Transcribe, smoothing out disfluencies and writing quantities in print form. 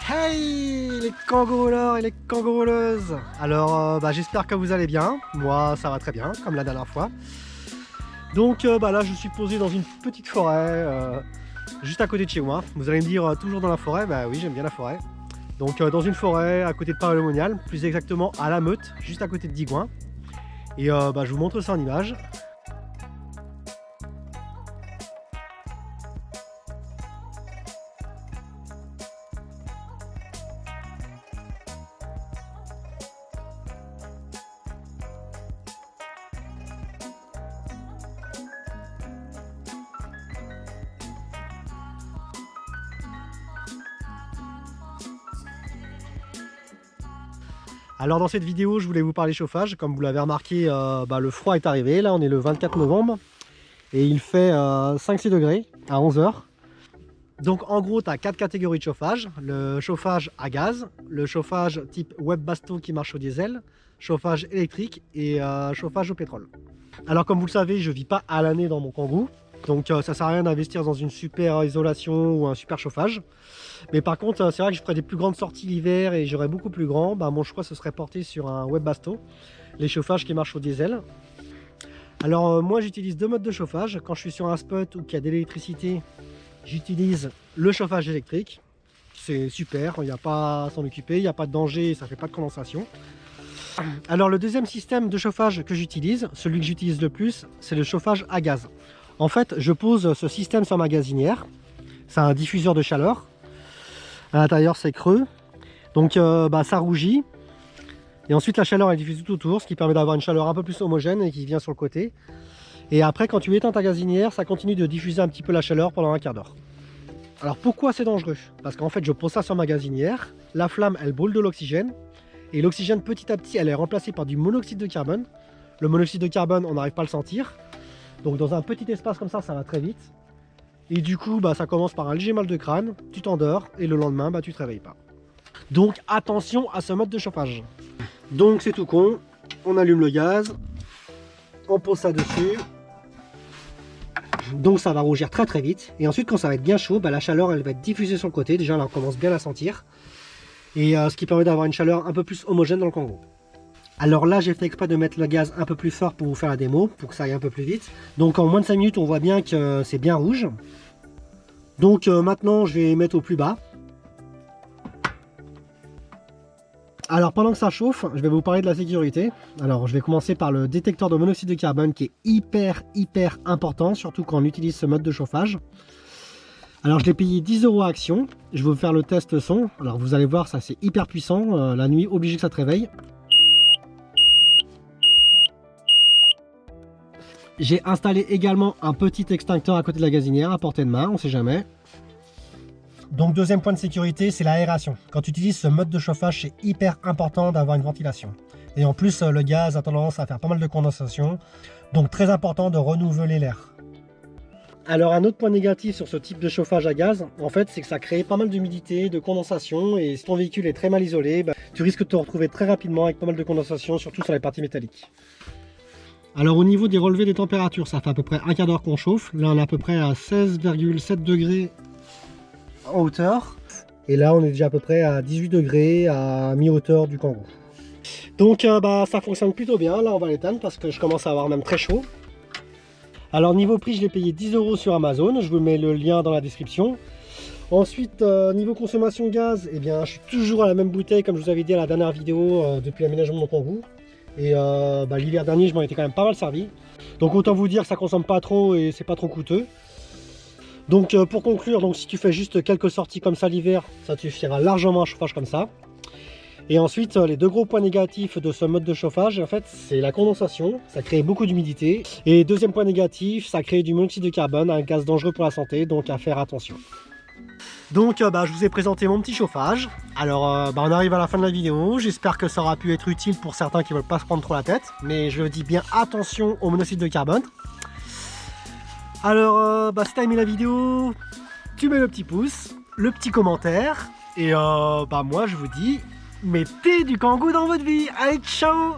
Hey les kangourous et les kangourous. Alors j'espère que vous allez bien. Moi ça va très bien comme la dernière fois. Donc là je suis posé dans une petite forêt juste à côté de chez moi. Vous allez me dire toujours dans la forêt. Bah oui, j'aime bien la forêt. Donc dans une forêt à côté de Paray-le-Monial, plus exactement à La Meute, juste à côté de Digoin. Et je vous montre ça en image. Alors dans cette vidéo, je voulais vous parler chauffage. Comme vous l'avez remarqué, le froid est arrivé. Là, on est le 24 novembre et il fait 5-6 degrés à 11 h. Donc en gros, tu as 4 catégories de chauffage. Le chauffage à gaz, le chauffage type Webasto qui marche au diesel, chauffage électrique et chauffage au pétrole. Alors comme vous le savez, je ne vis pas à l'année dans mon Kangoo. Donc ça sert à rien d'investir dans une super isolation ou un super chauffage. Mais par contre, c'est vrai que je ferais des plus grandes sorties l'hiver et j'aurais beaucoup plus grand. Mon choix ce serait porté sur un Webasto, les chauffages qui marchent au diesel. Alors moi j'utilise deux modes de chauffage. Quand je suis sur un spot ou qu'il y a de l'électricité, j'utilise le chauffage électrique. C'est super, il n'y a pas à s'en occuper, il n'y a pas de danger, ça ne fait pas de condensation. Alors le deuxième système de chauffage que j'utilise, celui que j'utilise le plus, c'est le chauffage à gaz. En fait, je pose ce système sur ma gazinière. C'est un diffuseur de chaleur. À l'intérieur, c'est creux. Donc, ça rougit. Et ensuite, la chaleur est diffusée tout autour, ce qui permet d'avoir une chaleur un peu plus homogène et qui vient sur le côté. Et après, quand tu éteins ta gazinière, ça continue de diffuser un petit peu la chaleur pendant un quart d'heure. Alors, pourquoi c'est dangereux? Parce qu'en fait, je pose ça sur ma gazinière. La flamme, elle brûle de l'oxygène. Et l'oxygène, petit à petit, elle est remplacée par du monoxyde de carbone. Le monoxyde de carbone, on n'arrive pas à le sentir. Donc dans un petit espace comme ça va très vite. Et du coup, ça commence par un léger mal de crâne, tu t'endors et le lendemain, tu te réveilles pas. Donc attention à ce mode de chauffage. Donc c'est tout con, on allume le gaz, on pose ça dessus. Donc ça va rougir très vite. Et ensuite quand ça va être bien chaud, la chaleur elle va être diffusée sur le côté. Déjà là on commence bien à la sentir. Et ce qui permet d'avoir une chaleur un peu plus homogène dans le Kangoo. Alors là, j'ai fait exprès de mettre le gaz un peu plus fort pour vous faire la démo, pour que ça aille un peu plus vite. Donc en moins de 5 minutes, on voit bien que c'est bien rouge. Donc maintenant, je vais mettre au plus bas. Alors pendant que ça chauffe, je vais vous parler de la sécurité. Alors je vais commencer par le détecteur de monoxyde de carbone qui est hyper important, surtout quand on utilise ce mode de chauffage. Alors je l'ai payé 10 € à Action. Je vais vous faire le test son. Alors vous allez voir, ça c'est hyper puissant. La nuit, obligé que ça te réveille. J'ai installé également un petit extincteur à côté de la gazinière à portée de main, on ne sait jamais. Donc deuxième point de sécurité, c'est l'aération. Quand tu utilises ce mode de chauffage, c'est hyper important d'avoir une ventilation. Et en plus, le gaz a tendance à faire pas mal de condensation. Donc très important de renouveler l'air. Alors un autre point négatif sur ce type de chauffage à gaz, en fait, c'est que ça crée pas mal d'humidité, de condensation. Et si ton véhicule est très mal isolé, tu risques de te retrouver très rapidement avec pas mal de condensation, surtout sur les parties métalliques. Alors au niveau des relevés des températures, ça fait à peu près un quart d'heure qu'on chauffe. Là on est à peu près à 16,7 degrés en hauteur. Et là on est déjà à peu près à 18 degrés à mi-hauteur du Kangoo. Donc ça fonctionne plutôt bien. Là on va l'éteindre parce que je commence à avoir même très chaud. Alors niveau prix, je l'ai payé 10 € sur Amazon. Je vous mets le lien dans la description. Ensuite niveau consommation gaz, je suis toujours à la même bouteille comme je vous avais dit à la dernière vidéo depuis l'aménagement de mon Kangoo. Et l'hiver dernier, je m'en étais quand même pas mal servi. Donc autant vous dire que ça consomme pas trop et c'est pas trop coûteux. Donc pour conclure, si tu fais juste quelques sorties comme ça l'hiver, ça te suffira largement un chauffage comme ça. Et ensuite, les deux gros points négatifs de ce mode de chauffage, en fait, c'est la condensation. Ça crée beaucoup d'humidité. Et deuxième point négatif, ça crée du monoxyde de carbone, un gaz dangereux pour la santé, donc à faire attention. Donc je vous ai présenté mon petit chauffage. Alors on arrive à la fin de la vidéo. J'espère que ça aura pu être utile pour certains qui ne veulent pas se prendre trop la tête. Mais je dis bien attention au monoxyde de carbone. Alors si tu as aimé la vidéo, tu mets le petit pouce, le petit commentaire. Et moi je vous dis, mettez du Kangoo dans votre vie. Allez, ciao!